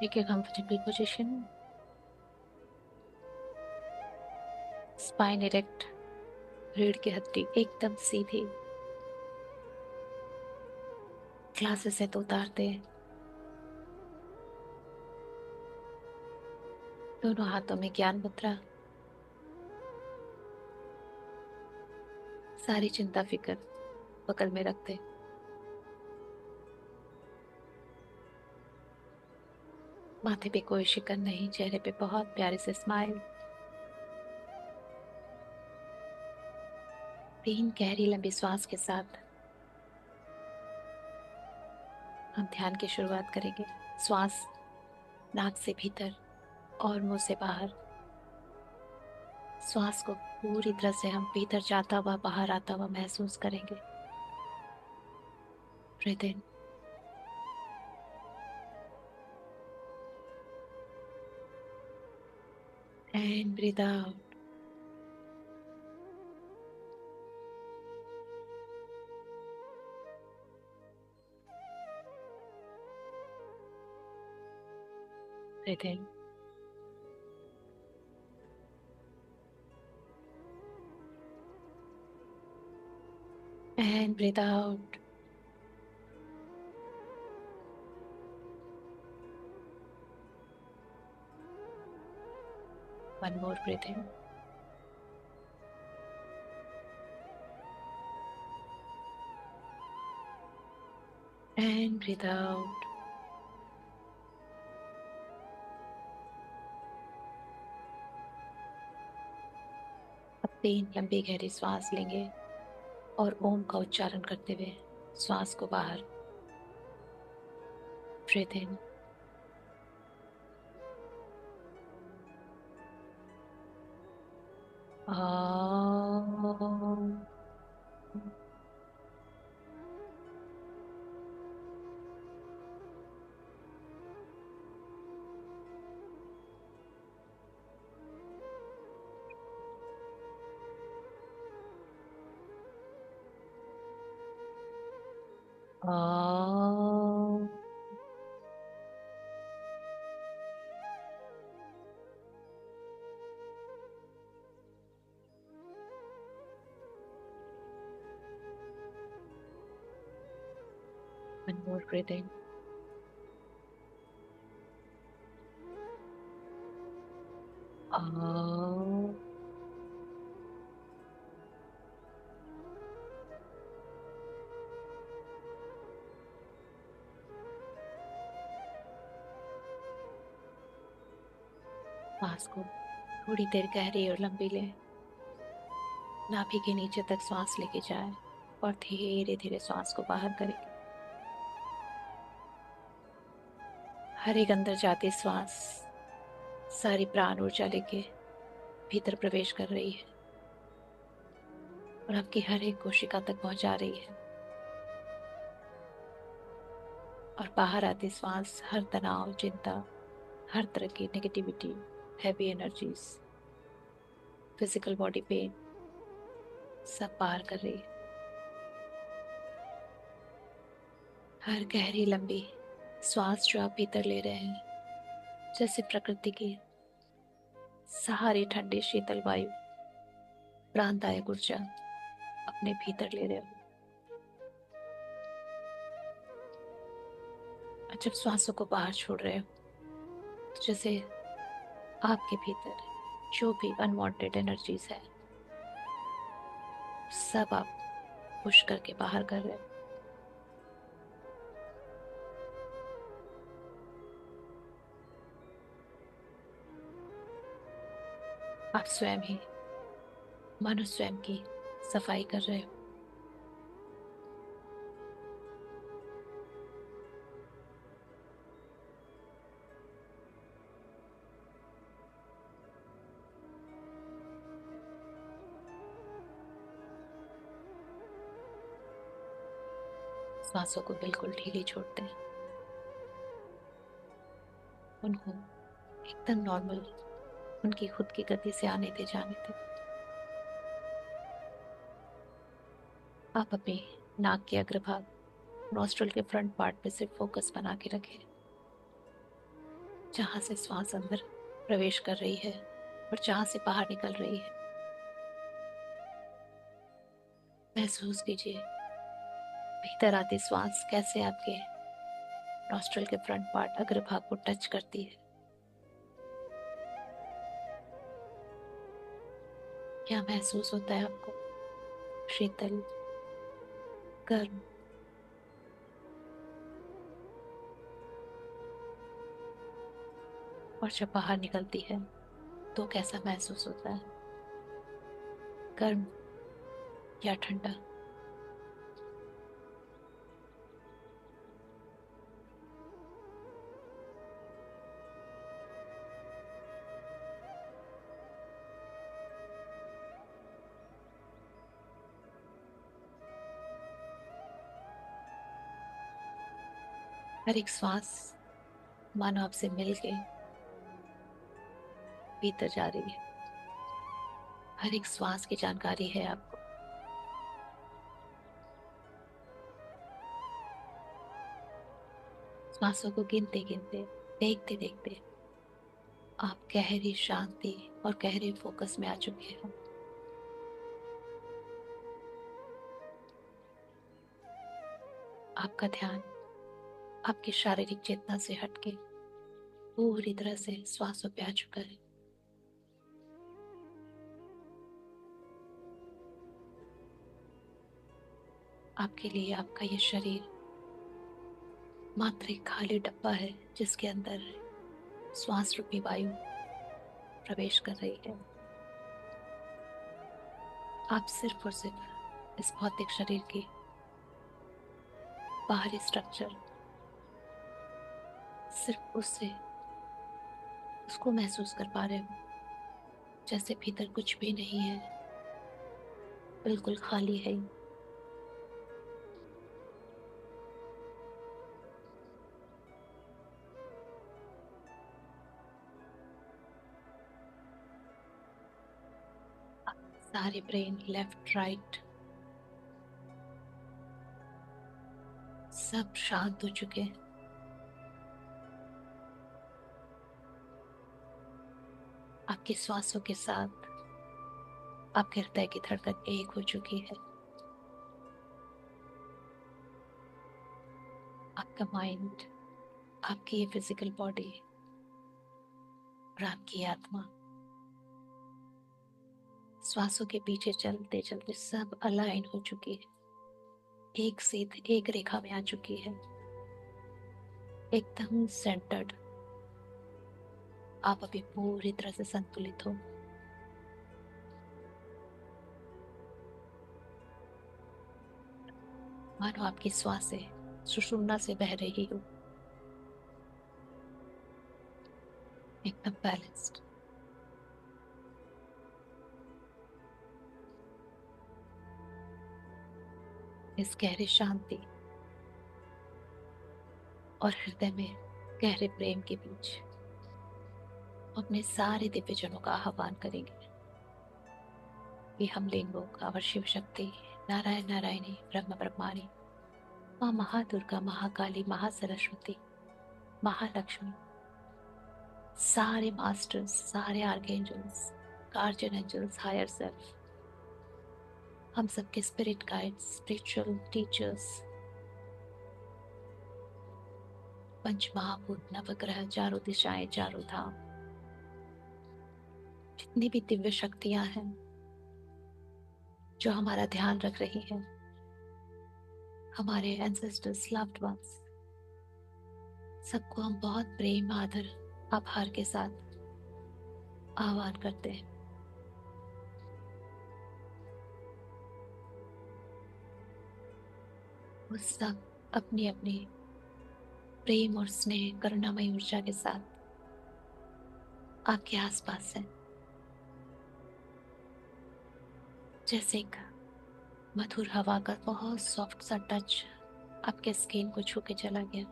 Take a comfortable position. Spine erect. रीढ़ की हड्डी एकदम सीधी. ग्लासेस से तो उतारते हैं. दोनों हाथों में ज्ञान मुद्रा. सारी चिंता फिक्र बगल में रखते. माथे पे कोई शिकन नहीं, चेहरे पे बहुत प्यारे से स्माइल. 3 गहरी लंबी सांस के साथ हम ध्यान की शुरुआत करेंगे. श्वास नाक से भीतर और मुंह से बाहर. श्वास को पूरी तरह से हम भीतर जाता हुआ बाहर आता हुआ महसूस करेंगे. Breathe in and breathe out. Breathe in and breathe out. One more breath in and breathe out. अब 3 लंबी गहरी सांस लेंगे और ओम का उच्चारण करते हुए श्वास को बाहर. Breathe in one more breath in सांस को थोड़ी देर गहरी और लंबी लें. नाभि के नीचे तक सांस लेके जाए और धीरे धीरे सांस को बाहर करें. हर एक अंदर जाती श्वास सारी प्राण ऊर्जा लेके भीतर प्रवेश कर रही है और आपकी हर एक कोशिका तक पहुंचा रही है. और बाहर आती श्वास हर तनाव, चिंता, हर तरह की negativity, heavy energies, physical body pain सब बाहर कर रही है. हर गहरी लंबी श्वास जो आप भीतर ले रहे हैं, जैसे प्रकृति की सारी ठंडी शीतल वायु, प्राणदायक ऊर्जा अपने भीतर ले रहे हो. और जब श्वासों को बाहर छोड़ रहे हो तो जैसे आपके भीतर जो भी अनवांटेड एनर्जीज है सब आप पुश करके बाहर कर रहे हो. आप स्वयं ही मानो स्वयं की सफाई कर रहे हो. श्वासों को बिल्कुल ढीली छोड़ते हैं. उनको एकदम नॉर्मल उनकी खुद की गति से आने दे, जाने दे. आप अपने नाक के अग्रभाग, नॉस्ट्रल के फ्रंट पार्ट पे सिर्फ फोकस बना के रखें. जहाँ से श्वास अंदर प्रवेश कर रही है और जहाँ से बाहर निकल रही है। महसूस कीजिए भीतर आती श्वास कैसे आपके नॉस्ट्रल के फ्रंट पार्ट अग्रभाग को टच करती है। क्या महसूस होता है आपको? शीतल, गर्म? और जब बाहर निकलती है तो कैसा महसूस होता है? गर्म या ठंडा? हर एक श्वास मानो आपसे मिलके भीतर जा रही है। हर एक श्वास की जानकारी है आपको। श्वासों को गिनते गिनते, देखते देखते आप गहरी शांति और गहरे फोकस में आ चुके हैं। आपका ध्यान आपकी शारीरिक चेतना से हटके पूरी तरह से श्वासों पे आ चुका है। आपके लिए आपका ये शरीर मात्र एक खाली डब्बा है जिसके अंदर श्वास रूपी वायु प्रवेश कर रही है। आप सिर्फ और सिर्फ इस भौतिक शरीर की बाहरी स्ट्रक्चर, सिर्फ उसको महसूस कर पा रहे हो, जैसे भीतर कुछ भी नहीं है, बिल्कुल खाली है। सारे ब्रेन लेफ्ट राइट सब शांत हो चुके हैं। आपके श्वासों के साथ आपके हृदय की धड़कन एक हो चुकी है। आपका माइंड, आपकी ये फिजिकल बॉडी और आपकी आत्मा श्वासों के पीछे चलते चलते सब अलाइन हो चुकी है, एक सीध एक रेखा में आ चुकी है, एकदम सेंटर्ड। आप अभी पूरी तरह से संतुलित हो। मानो आपकी श्वासें सुषुम्ना से बह रही हो, एकदम बैलेंस्ड। इस गहरी शांति और हृदय में गहरे प्रेम के बीच अपने सारे दिव्यजनों का आह्वान करेंगे कि हम लिंगों और शिव शक्ति, नारायण नारायणी, ब्रह्म ब्रह्माणी, माँ महादुर्गा, महाकाली, महासरस्वती, महालक्ष्मी, सारे मास्टर्स, सारे archangels, guardian angels, higher self, हम सबके स्पिरिट गाइड्स, स्पिरिचुअल टीचर्स, पंच महाभूत, नवग्रह, चारों दिशाएं, चारों धाम, जितनी भी दिव्य शक्तियां हैं जो हमारा ध्यान रख रही हैं, हमारे एंसेस्टर्स, लव्ड वंस, सबको हम बहुत प्रेम, आदर, आभार के साथ आह्वान करते हैं। वो सब अपनी अपनी प्रेम और स्नेह, करुणामय ऊर्जा के साथ आपके आसपास है। जैसे एक मधुर हवा का बहुत सॉफ्ट सा टच आपके स्किन को छू के चला गया,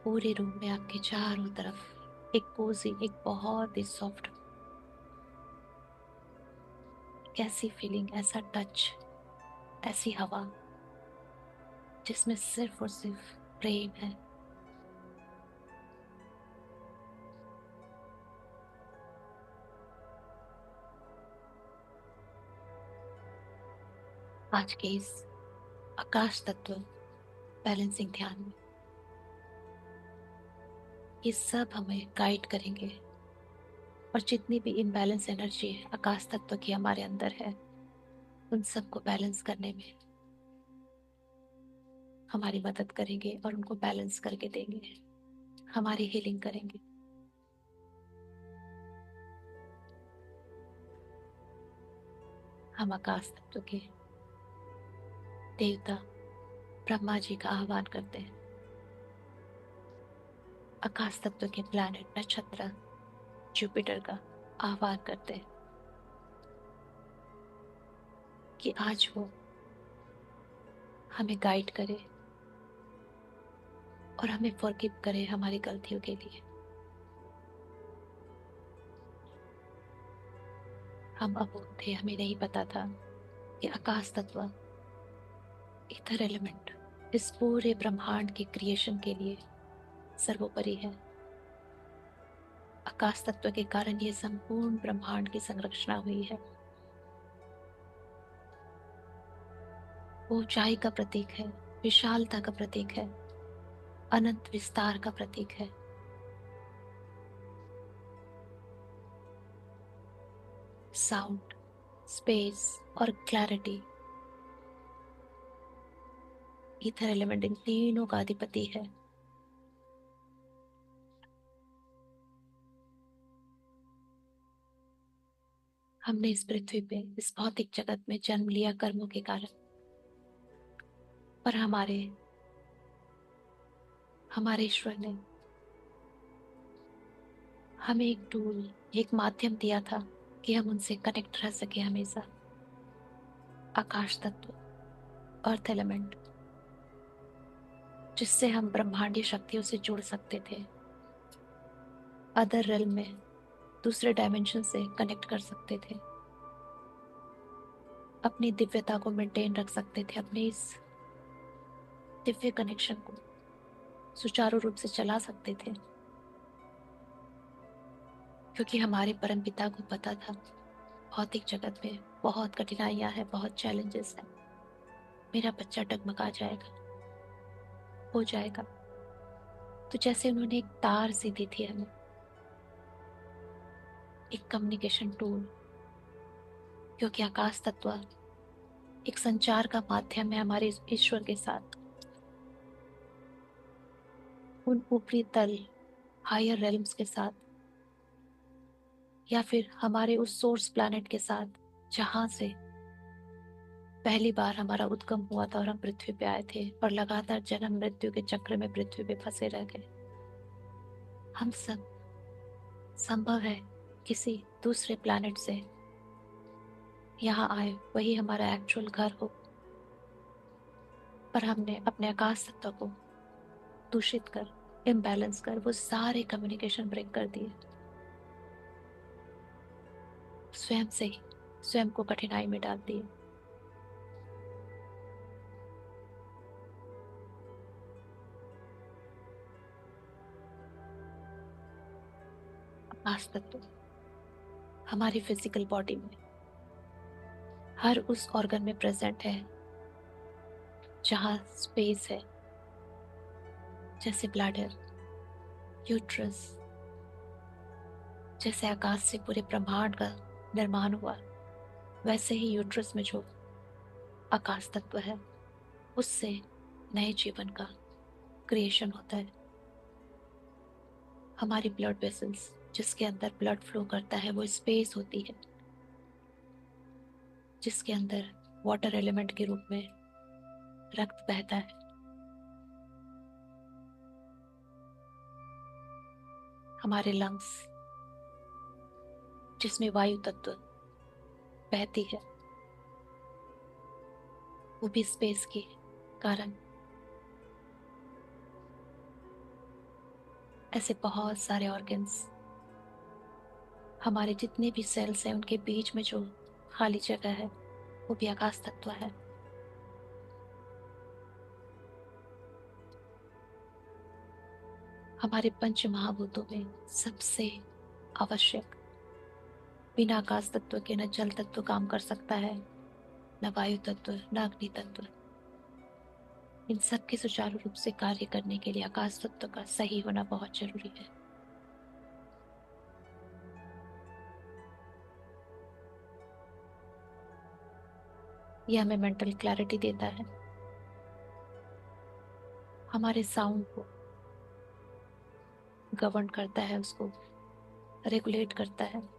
पूरे रूम में आपके चारों तरफ एक कोजी, एक बहुत ही सॉफ्ट, कैसी फीलिंग, ऐसा टच, ऐसी हवा जिसमें सिर्फ और सिर्फ प्रेम है, आज के इस आकाश तत्व बैलेंसिंग ध्यान में ये सब हमें गाइड करेंगे, और जितनी भी इम्बैलेंस एनर्जी आकाश तत्व की हमारे अंदर है उन सबको बैलेंस करने में हमारी मदद करेंगे और उनको बैलेंस करके देंगे, हमारी हीलिंग करेंगे। हम आकाश तत्व के देवता ब्रह्मा जी का आह्वान करते हैं, आकाश तत्व के प्लैनेट नक्षत्र जुपिटर का आह्वान करते हैं कि आज वो हमें गाइड करे और हमें फॉरगिव करे हमारी गलतियों के लिए। हम अबोध थे, हमें नहीं पता था कि आकाश तत्व ईथर एलिमेंट इस पूरे ब्रह्मांड के क्रिएशन के लिए सर्वोपरि है। आकाश तत्व के कारण ये संपूर्ण ब्रह्मांड की संरचना हुई है। वो ऊंचाई का प्रतीक है, विशालता का प्रतीक है, अनंत विस्तार का प्रतीक है। साउंड, स्पेस और क्लैरिटी, ईथर एलिमेंट इन तीनों का अधिपति है। हमने इस पृथ्वी पे, इस भौतिक जगत में जन्म लिया कर्मों के कारण, पर हमारे ईश्वर ने हमें एक टूल, एक माध्यम दिया था कि हम उनसे कनेक्ट रह सके हमेशा। आकाश तत्व, अर्थ एलिमेंट, जिससे हम ब्रह्मांडीय शक्तियों से जुड़ सकते थे, अदर रेल में, दूसरे डायमेंशन से कनेक्ट कर सकते थे, अपनी दिव्यता को मेंटेन रख सकते थे, अपने इस दिव्य कनेक्शन को सुचारू रूप से चला सकते थे, क्योंकि हमारे परमपिता को पता था भौतिक जगत में बहुत कठिनाइयां हैं, बहुत चैलेंजेस हैं। मेरा बच्चा डगमगा जाएगा, हो जाएगा। तो जैसे उन्होंने एक तार सी दी थी हमें, एक कम्युनिकेशन टूल, क्योंकि आकाश तत्व एक संचार का माध्यम है हमारे ईश्वर के साथ, उन ऊपरी तल, हायर रेल्म्स के साथ, या फिर हमारे उस सोर्स प्लैनेट के साथ जहां से पहली बार हमारा उद्गम हुआ था और हम पृथ्वी पे आए थे और लगातार जन्म मृत्यु के चक्र में पृथ्वी पे फंसे रह गए। हम सब संभव है किसी दूसरे प्लैनेट से यहाँ आए, वही हमारा एक्चुअल घर हो, पर हमने अपने आकाश तत्व को दूषित कर, इम्बैलेंस कर वो सारे कम्युनिकेशन ब्रेक कर दिए, स्वयं से ही स्वयं को कठिनाई में डाल दिए। आकाश तत्व हमारी फिजिकल बॉडी में हर उस ऑर्गन में प्रेजेंट है जहाँ स्पेस है, जैसे ब्लैडर, यूट्रस। जैसे आकाश से पूरे ब्रह्मांड का निर्माण हुआ, वैसे ही यूट्रस में जो आकाश तत्व है उससे नए जीवन का क्रिएशन होता है। हमारी ब्लड वेसल्स जिसके अंदर ब्लड फ्लो करता है वो स्पेस होती है, जिसके अंदर वाटर एलिमेंट के रूप में रक्त बहता है। हमारे लंग्स जिसमें वायु तत्व बहती है, वो भी स्पेस के कारण। ऐसे बहुत सारे ऑर्गन्स, हमारे जितने भी सेल्स हैं उनके बीच में जो खाली जगह है वो भी आकाश तत्व है। हमारे पंच महाभूतों में सबसे आवश्यक, बिना आकाश तत्व के न जल तत्व काम कर सकता है, न वायु तत्व, न अग्नि तत्व, इन सब के सुचारू रूप से कार्य करने के लिए आकाश तत्व का सही होना बहुत जरूरी है। यह हमें मेंटल क्लैरिटी देता है, हमारे साउंड को गवर्न करता है, उसको रेगुलेट करता है।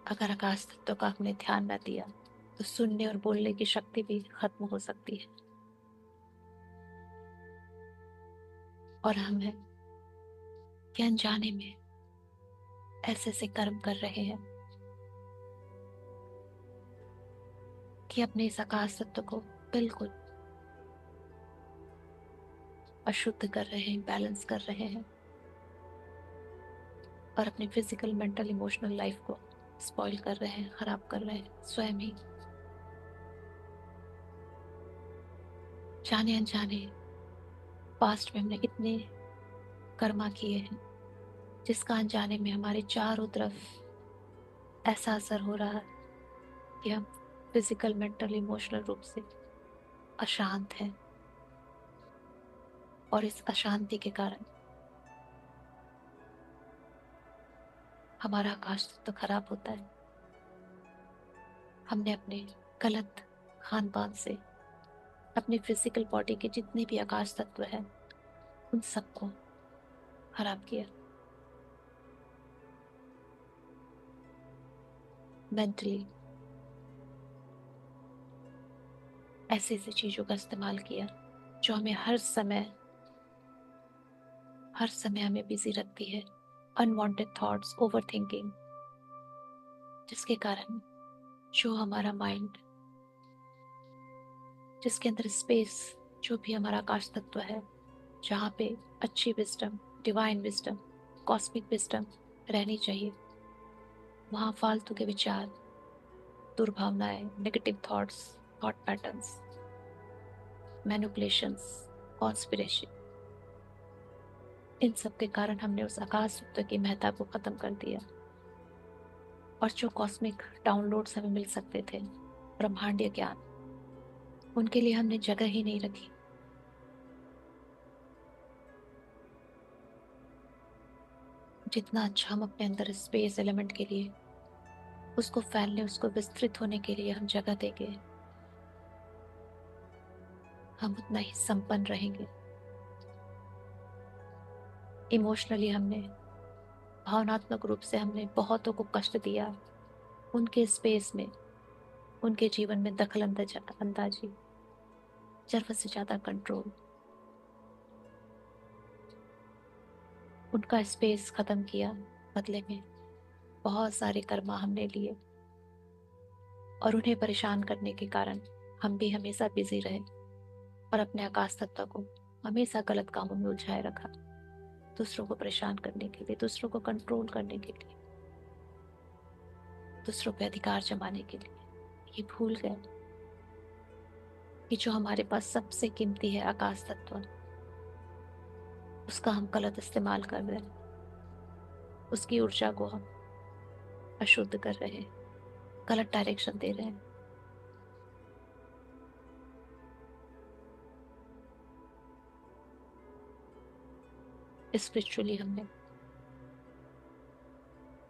अगर आकाश तत्व का हमने ध्यान न दिया तो सुनने और बोलने की शक्ति भी खत्म हो सकती है, और हम हैं कि अनजाने में ऐसे ऐसे कर्म कर रहे हैं कि अपने इस आकाश तत्व को बिल्कुल अशुद्ध कर रहे हैं, बैलेंस कर रहे हैं, और अपनी फिजिकल, मेंटल, इमोशनल लाइफ को स्पॉइल कर रहे हैं, खराब कर रहे हैं स्वयं ही, जाने अनजाने। पास्ट में हमने इतने कर्मा किए हैं जिसका अनजाने में हमारे चारों तरफ ऐसा असर हो रहा है कि हम फिजिकल, मेंटल, इमोशनल रूप से अशांत हैं, और इस अशांति के कारण हमारा आकाश तो खराब होता है। हमने अपने गलत खान पान से अपनी फिजिकल बॉडी के जितने भी आकाश तत्व हैं उन सबको खराब किया। मेंटली ऐसे ऐसे चीजों का इस्तेमाल किया जो हमें हर समय हमें बिजी रखती है। अनवांटेड थॉट्स, ओवर थिंकिंग, जिसके कारण जो हमारा माइंड, जिसके अंदर स्पेस, जो भी हमारा आकाश तत्व है, जहाँ पे अच्छी wisdom, divine wisdom, cosmic wisdom रहनी चाहिए, वहाँ फालतू के विचार, दुर्भावनाएं, negative thoughts, thought patterns, manipulations, conspiration, इन सब के कारण हमने उस आकाश तत्व की महत्ता को खत्म कर दिया। और जो कॉस्मिक डाउनलोड्स हमें मिल सकते थे, ब्रह्मांडीय ज्ञान, उनके लिए हमने जगह ही नहीं रखी। जितना अच्छा हम अपने अंदर स्पेस एलिमेंट के लिए, उसको फैलने, उसको विस्तृत होने के लिए हम जगह देंगे, हम उतना ही संपन्न रहेंगे। इमोशनली हमने, भावनात्मक रूप से हमने बहुतों को कष्ट दिया, उनके स्पेस में, उनके जीवन में दखल अंदाजी, जरूरत से ज्यादा कंट्रोल, उनका स्पेस खत्म किया। बदले में बहुत सारे कर्मा हमने लिए, और उन्हें परेशान करने के कारण हम भी हमेशा बिजी रहे, और अपने आकाश तत्व को हमेशा गलत कामों में उलझाए रखा, दूसरों को परेशान करने के लिए, दूसरों को कंट्रोल करने के लिए, दूसरों पे अधिकार जमाने के लिए। ये भूल गए कि जो हमारे पास सबसे कीमती है, आकाश तत्व, उसका हम गलत इस्तेमाल कर रहे हैं, उसकी ऊर्जा को हम अशुद्ध कर रहे हैं, गलत डायरेक्शन दे रहे हैं। स्पिरिचुअली हमने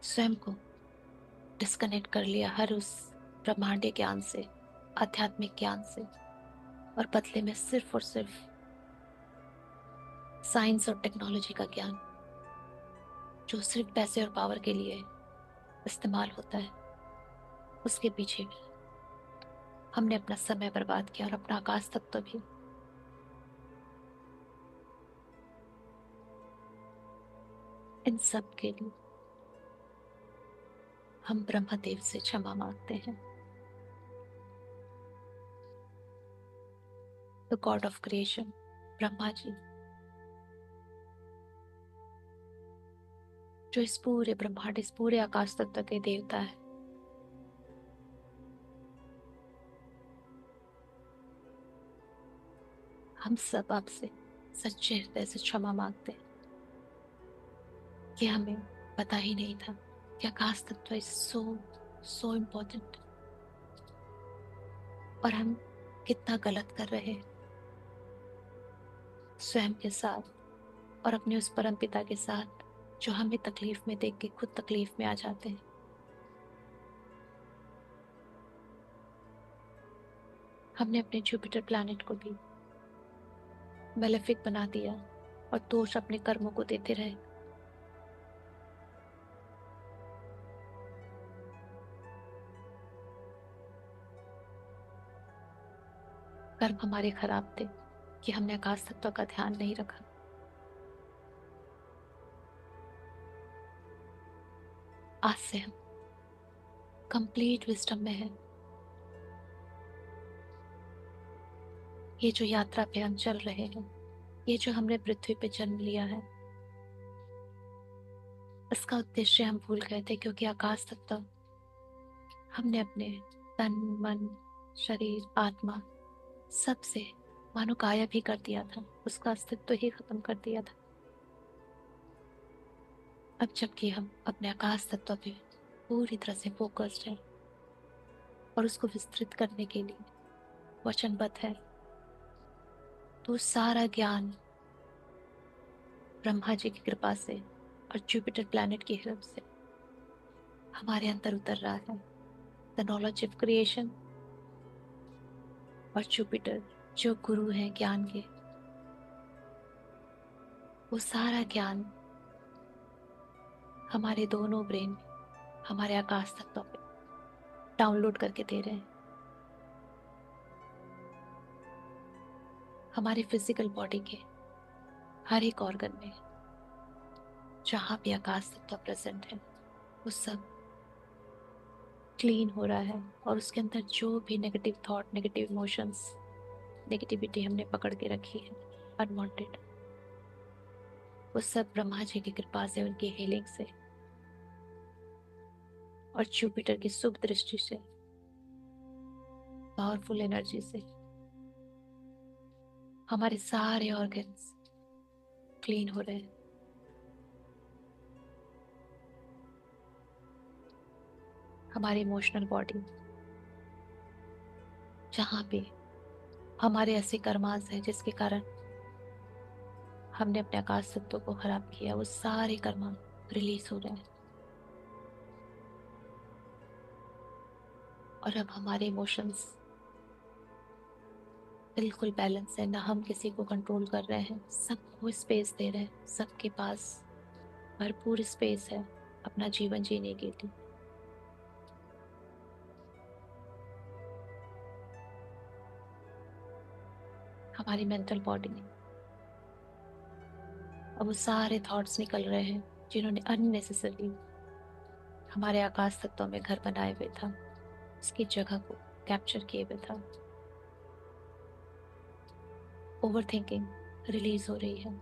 स्वयं को डिस्कनेक्ट कर लिया हर उस ब्रह्मांडीय ज्ञान से, आध्यात्मिक ज्ञान से, और बदले में सिर्फ और सिर्फ साइंस और टेक्नोलॉजी का ज्ञान, जो सिर्फ पैसे और पावर के लिए इस्तेमाल होता है, उसके पीछे हमने अपना समय बर्बाद किया, और अपना आकाश तत्व भी। इन सब के लिए हम ब्रह्मदेव से क्षमा मांगते हैं, the god of creation, Brahma ji, जो इस पूरे ब्रह्मांड, इस पूरे आकाश तत्व के देवता है। हम सब आपसे सच्चे हृदय से क्षमा मांगते हैं कि हमें पता ही नहीं था कि आकाश तत्व इज सो सो इम्पोर्टेंट। और हम कितना गलत कर रहे हैं स्वयं के साथ और अपने उस परम पिता के साथ जो हमें तकलीफ में देख के खुद तकलीफ में आ जाते हैं। हमने अपने जुपिटर प्लैनेट को भी मेलेफिक बना दिया और दोष अपने कर्मों को देते रहे। कर्म हमारे खराब थे कि हमने आकाश तत्व का ध्यान नहीं रखा। आज से हम कंप्लीट विजडम में है। ये जो यात्रा पे हम चल रहे हैं, ये जो हमने पृथ्वी पे जन्म लिया है, इसका उद्देश्य हम भूल गए थे, क्योंकि आकाश तत्व हमने अपने तन मन शरीर आत्मा सबसे मानो गायब ही कर दिया था, उसका अस्तित्व ही खत्म कर दिया था। अब जबकि हम अपने आकाश तत्व पे पूरी तरह से फोकस्ड है और उसको विस्तृत करने के लिए वचनबद्ध है, तो सारा ज्ञान ब्रह्मा जी की कृपा से और जुपिटर प्लैनेट की हेल्प से हमारे अंदर उतर रहा है। The knowledge of creation. और जुपिटर जो गुरु है ज्ञान के, वो सारा ज्ञान हमारे दोनों ब्रेन में, हमारे आकाश तत्व पे डाउनलोड करके दे रहे हैं। हमारे फिजिकल बॉडी के हर एक ऑर्गन में जहाँ भी आकाश तत्व प्रेजेंट है, वो सब क्लीन हो रहा है। और उसके अंदर जो भी negative thought, negative emotions, negativity हमने पकड़ के रखी है अनवांटेड, वो सब ब्रह्मा जी की कृपा से, उनकी हीलिंग से और जुपिटर की शुभ दृष्टि से, पावरफुल एनर्जी से हमारे सारे ऑर्गन्स क्लीन हो रहे हैं। हमारी इमोशनल बॉडी, जहाँ पे हमारे ऐसे कर्मास हैं जिसके कारण हमने अपने आकाश तत्व को खराब किया, वो सारे कर्मा रिलीज हो रहे हैं। और अब हमारे इमोशंस बिल्कुल बैलेंस है, ना हम किसी को कंट्रोल कर रहे हैं, सबको स्पेस दे रहे हैं। सबके पास भरपूर स्पेस है अपना जीवन जीने के लिए। हमारी मेंटल बॉडी में अब वो सारे थॉट्स निकल रहे हैं जिन्होंने अननेसेसरली हमारे आकाश तत्व में घर बनाए हुए था, उसकी जगह को कैप्चर किए हुए था। ओवर थिंकिंग रिलीज हो रही है,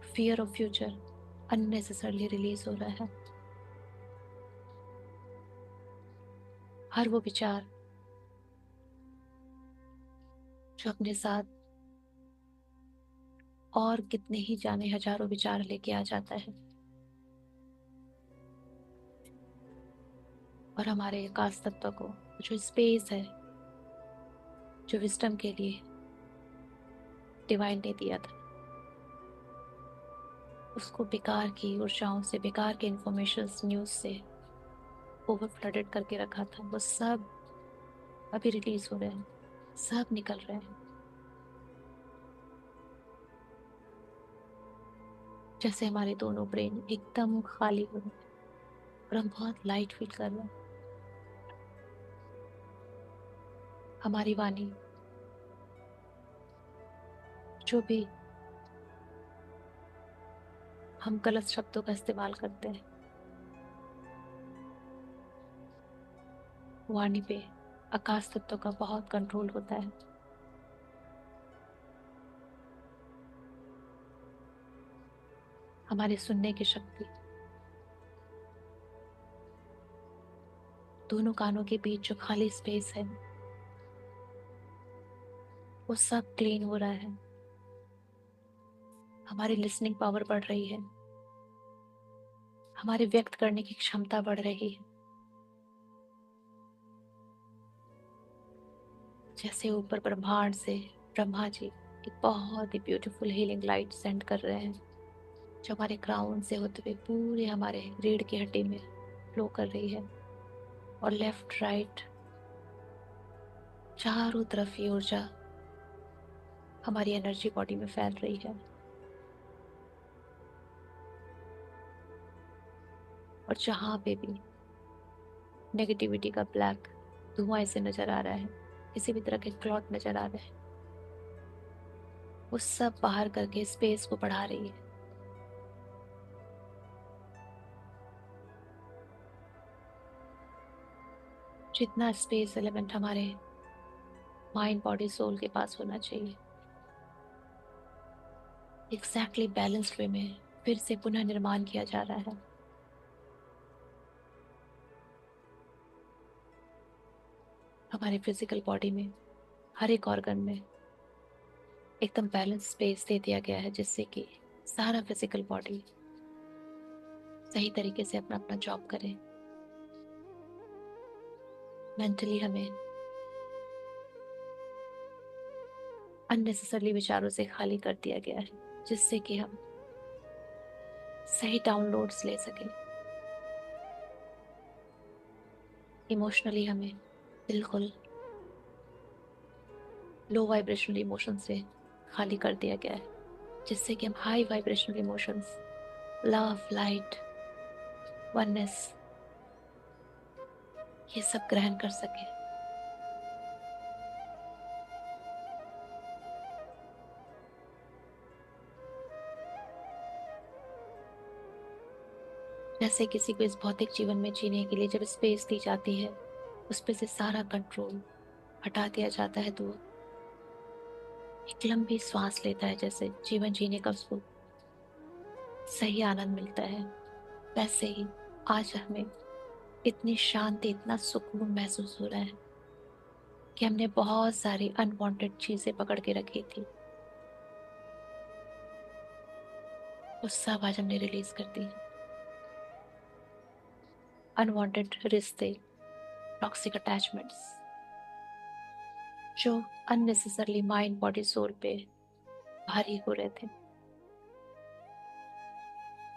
fear of future unnecessarily release हो रहा है। हर वो विचार जो अपने साथ और कितने ही जाने हजारों विचार लेके आ जाता है, और हमारे आकाश तत्व को जो स्पेस है, जो विस्डम के लिए डिवाइन ने दिया था, उसको बेकार की ऊर्जाओं से, बेकार के इंफॉर्मेशन न्यूज से ओवर फ्लडेड करके रखा था, वो सब अभी रिलीज हो रहे हैं, सब निकल रहे हैं। जैसे हमारे दोनों ब्रेन एकदम खाली हो रहे हैं और हम बहुत लाइट फील कर रहे हैं। हमारी वाणी, जो भी हम गलत शब्दों का इस्तेमाल करते हैं, वाणी पे आकाश तत्व का बहुत कंट्रोल होता है। हमारे सुनने की शक्ति, दोनों कानों के बीच जो खाली स्पेस है, वो सब क्लीन हो रहा है। हमारी लिसनिंग पावर बढ़ रही है, हमारे व्यक्त करने की क्षमता बढ़ रही है। जैसे ऊपर ब्रह्मांड से ब्रह्मा जी एक बहुत ही ब्यूटीफुल हीलिंग लाइट सेंड कर रहे हैं, जो हमारे क्राउन से होते हुए पूरे हमारे रीढ़ की हड्डी में फ्लो कर रही है, और लेफ्ट राइट चारों तरफ ये ऊर्जा हमारी एनर्जी बॉडी में फैल रही है। और जहाँ पे भी नेगेटिविटी का ब्लैक धुआं ऐसे नजर आ रहा है, किसी भी तरह के क्लॉट नजर आ रहे हैं, वो सब बाहर करके स्पेस को बढ़ा रही है। जितना स्पेस एलिमेंट हमारे माइंड बॉडी सोल के पास होना चाहिए, एग्जैक्टली बैलेंस्ड वे में फिर से पुनः निर्माण किया जा रहा है। हमारे फिजिकल बॉडी में हर एक ऑर्गन में एकदम बैलेंस स्पेस दे दिया गया है, जिससे कि सारा फिजिकल बॉडी सही तरीके से अपना अपना जॉब करे। मेंटली हमें अननेसेसरली विचारों से खाली कर दिया गया है, जिससे कि हम सही डाउनलोड्स ले सकें। इमोशनली हमें बिल्कुल लो वाइब्रेशनल इमोशन से खाली कर दिया गया है, जिससे कि हम high vibrational emotions, love, light, oneness, ये सब ग्रहण कर सकें। जैसे किसी को इस भौतिक जीवन में जीने के लिए जब स्पेस दी जाती है, उस पे से सारा कंट्रोल हटा दिया जाता है, तो एक लंबी सांस लेता है, जैसे जीवन जीने का उसको सही आनंद मिलता है। वैसे ही आज हमें इतनी शांति, इतना सुकून महसूस हो रहा है कि हमने बहुत सारी अनवांटेड चीजें पकड़ के रखी थी, वो सब आज हमने रिलीज कर दी। अनवांटेड रिश्ते, टॉक्सिक अटैचमेंट्स, जो अननेसेसरली माइंड बॉडी सोल पे भारी हो रहे थे।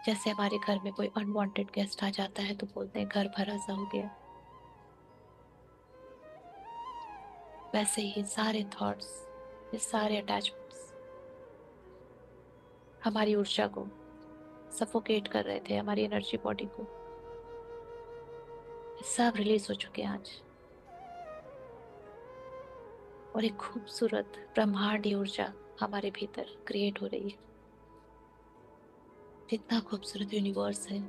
जैसे हमारे घर में कोई अनवांटेड गेस्ट आ जाता है तो बोलते हैं घर भरा सा हो गया, वैसे ही सारे थॉट्स, ये सारे अटैचमेंट्स हमारी ऊर्जा को सफोकेट कर रहे थे, हमारी एनर्जी बॉडी को। ये सब रिलीज हो चुके हैं आज, और एक खूबसूरत ब्रह्मांडी ऊर्जा हमारे भीतर क्रिएट हो रही है। जितना खूबसूरत यूनिवर्स है,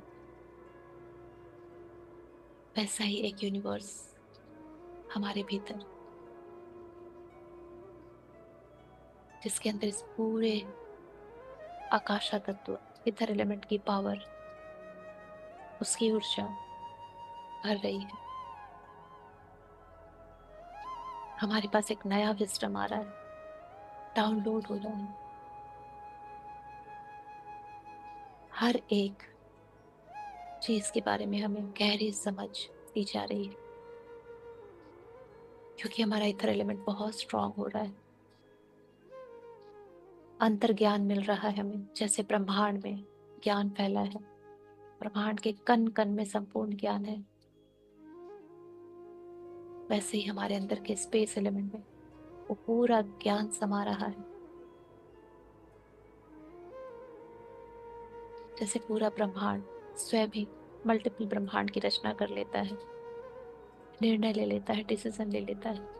वैसा ही एक यूनिवर्स हमारे भीतर, जिसके अंदर इस पूरे आकाशा तत्व, इथर एलिमेंट की पावर, उसकी ऊर्जा भर रही है। हमारे पास एक नया विजडम आ रहा है, डाउनलोड हो रहा है। हर एक चीज के बारे में हमें गहरी समझ दी जा रही है, क्योंकि हमारा इथर एलिमेंट बहुत स्ट्रांग हो रहा है। अंतर ज्ञान मिल रहा है हमें, जैसे ब्रह्मांड में ज्ञान फैला है, ब्रह्मांड के कण कण में संपूर्ण ज्ञान है, वैसे ही हमारे अंदर के स्पेस एलिमेंट में वो पूरा ज्ञान समा रहा है। जैसे पूरा ब्रह्मांड स्वयं ही मल्टीपल ब्रह्मांड की रचना कर लेता है, निर्णय ले लेता है, डिसीजन ले लेता है।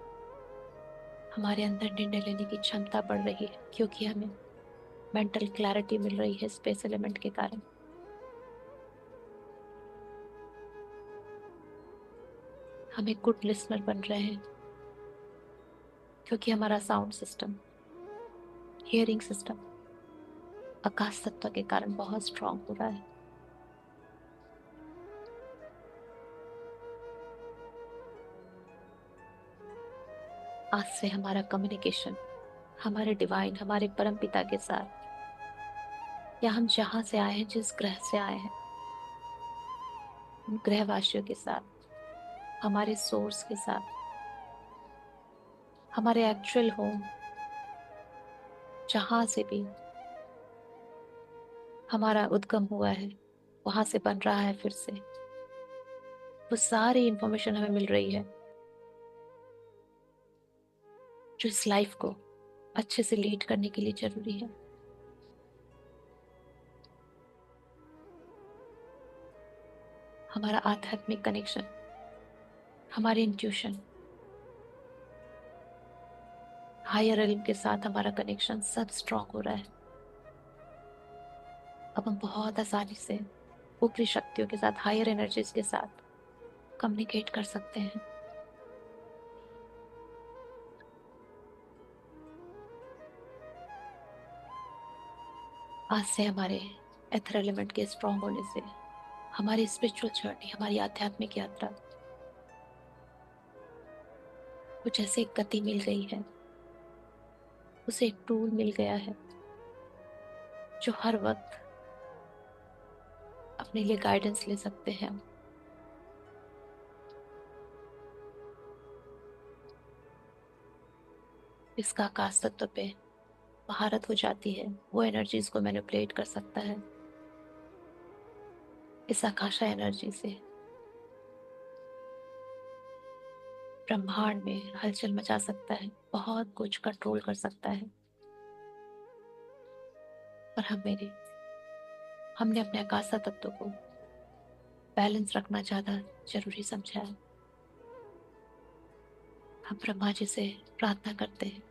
हमारे अंदर निर्णय लेने की क्षमता बढ़ रही है, क्योंकि हमें मेंटल क्लैरिटी मिल रही है स्पेस एलिमेंट के कारण। हम एक गुड लिसनर बन रहे हैं, क्योंकि हमारा साउंड सिस्टम, हियरिंग सिस्टम आकाश तत्व के कारण बहुत स्ट्रांग हो रहा है। आज से हमारा कम्युनिकेशन हमारे डिवाइन, हमारे परम पिता के साथ, या हम जहां से आए हैं, जिस ग्रह से आए हैं, उन ग्रहवासियों के साथ, हमारे सोर्स के साथ हमारे एक्चुअल होम, जहां से भी हमारा उद्गम हुआ है, वहां से बन रहा है फिर से, वो सारी इंफॉर्मेशन हमें मिल रही है जो इस लाइफ को अच्छे से लीड करने के लिए जरूरी है। हमारा आध्यात्मिक कनेक्शन, हमारी इंट्यूशन, हायर रिल्म के साथ हमारा कनेक्शन सब स्ट्रांग हो रहा है। अब हम बहुत आसानी से ऊपरी शक्तियों के साथ, हायर एनर्जीज के साथ कम्युनिकेट कर सकते हैं। आज से हमारे एथर एलिमेंट के स्ट्रांग होने से हमारी स्पिरिचुअल जर्नी, हमारी आध्यात्मिक यात्रा कुछ ऐसे एक गति मिल गई है, उसे एक टूल मिल गया है जो हर वक्त अपने लिए गाइडेंस ले सकते हैं हम। इसका आकाश तत्व पे महारत हो जाती है, वो एनर्जीज को मैनिपुलेट कर सकता है। इस आकाशा एनर्जी से ब्रह्मांड में हलचल मचा सकता है, बहुत कुछ कंट्रोल कर सकता है। पर हमने अपने आकाशा तत्व को बैलेंस रखना ज्यादा जरूरी समझा है। हम ब्रह्मा जी से प्रार्थना करते हैं,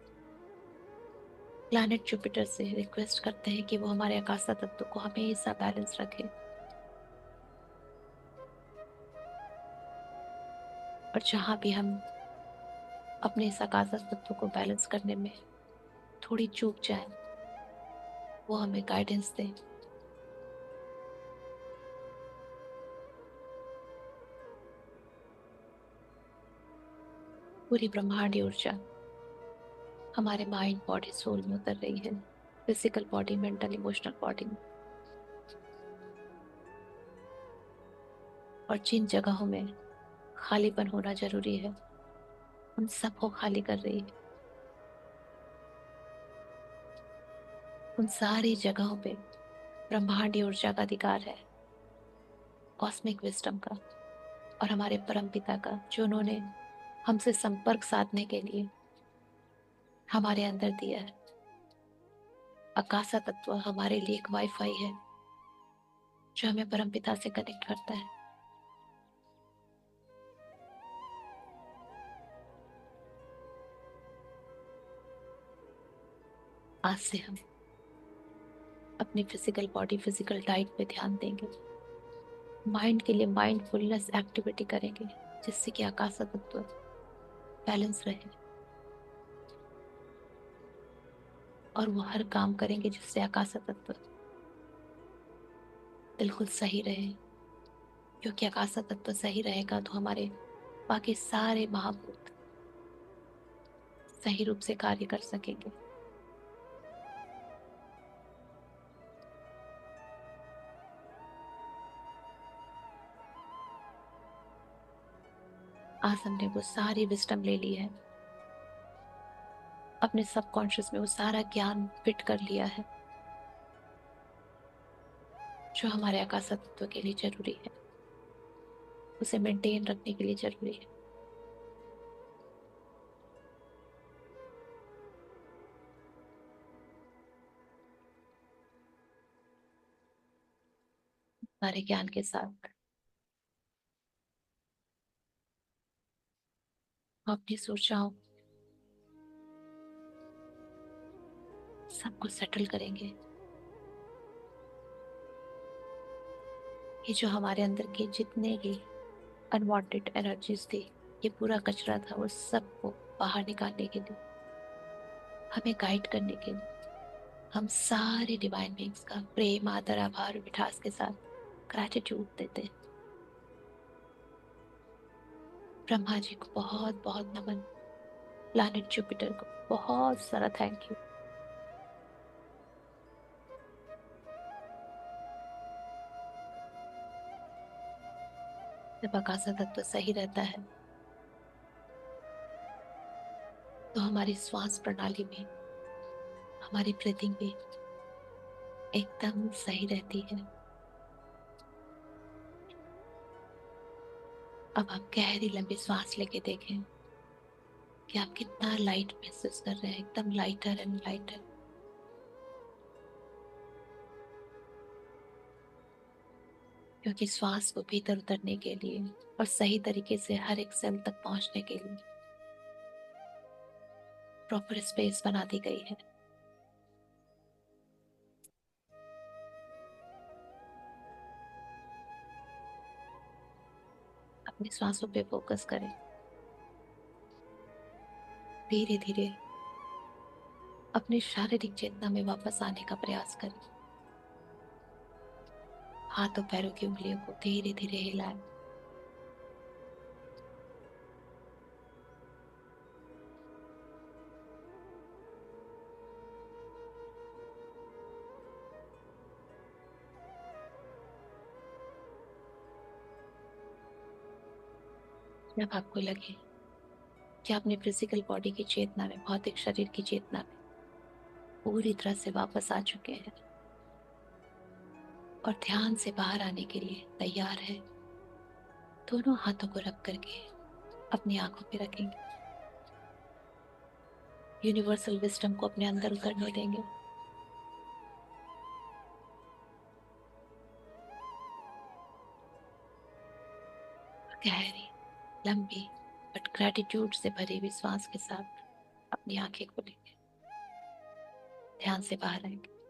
प्लैनेट जुपिटर से रिक्वेस्ट करते हैं कि वो हमारे आकाशा तत्व को हमेशा बैलेंस रखे। और जहां भी हम अपने इस आकाशा तत्व को बैलेंस करने में थोड़ी चूक जाए, वो हमें गाइडेंस दे। पूरी ब्रह्मांडी ऊर्जा हमारे माइंड, बॉडी, सोल में उतर रही है, physical body, mental, emotional body में। और जिन जगहों में खालीपन होना जरूरी है, उन सबको खाली कर रही है। उन सारी जगहों पे ब्रह्मांडी ऊर्जा का अधिकार है, कॉस्मिक विजडम का और हमारे परम पिता का, जो उन्होंने हमसे संपर्क साधने के लिए हमारे अंदर दिया है। आकाशा तत्व हमारे लिए एक वाईफाई है जो हमें परम पिता से कनेक्ट करता है। आज से हम अपनी फिजिकल बॉडी, फिजिकल डाइट पे ध्यान देंगे, माइंड के लिए माइंडफुलनेस एक्टिविटी करेंगे, जिससे कि आकाशा तत्व बैलेंस रहे और वो हर काम करेंगे जिससे आकाशा तत्व बिल्कुल सही रहे। क्योंकि आकाशा तत्व सही रहेगा तो हमारे बाकी सारे महाभूत सही रूप से कार्य कर सकेंगे। आज हमने वो सारी विजडम ले ली है, अपने सबकॉन्शियस में वो सारा ज्ञान फिट कर लिया है जो हमारे आकाशा तत्व के लिए जरूरी है, उसे मेंटेन रखने के लिए जरूरी है। सारे ज्ञान के साथ हम अपनी सोचाओं सबको सेटल करेंगे। ये जो हमारे अंदर के जितने भी अनवांटेड एनर्जीज थी, ये पूरा कचरा था, वो सबको बाहर निकालने के लिए, हमें गाइड करने के लिए हम सारे डिवाइन बींग्स का प्रेम, आदर, आभार और मिठास के साथ ग्रैटिट्यूड देते हैं। ब्रह्मा जी को बहुत बहुत नमन, प्लैनेट जुपिटर को बहुत सारा थैंक यू। जब आकाशा तत्व सही रहता है तो हमारी श्वास प्रणाली में हमारी ब्रीथिंग भी एकदम सही रहती है। अब आप गहरी लंबी सांस लेके देखें कि आप कितना लाइट महसूस कर रहे हैं, एकदम लाइटर एंड लाइटर। क्योंकि श्वास को भीतर उतरने के लिए और सही तरीके से हर एक सेल तक पहुंचने के लिए प्रॉपर स्पेस बना दी गई है। अपनी श्वासों पे फोकस करें। धीरे धीरे अपनी शारीरिक चेतना में वापस आने का प्रयास करें। हाथों पैरों की उंगलियों को धीरे धीरे हिलाएं। जब आपको लगे कि अपने फिजिकल बॉडी की चेतना में, भौतिक शरीर की चेतना में पूरी तरह से वापस आ चुके हैं और ध्यान से बाहर आने के लिए तैयार है, दोनों हाथों को रख करके अपनी आंखों पे रखेंगे। यूनिवर्सल विजडम को अपने अंदर उतरने देंगे। गहरी, लंबी बट ग्रेटिट्यूड से भरी हुई सांस के साथ अपनी आंखें खोलेंगे। ध्यान से बाहर आएंगे।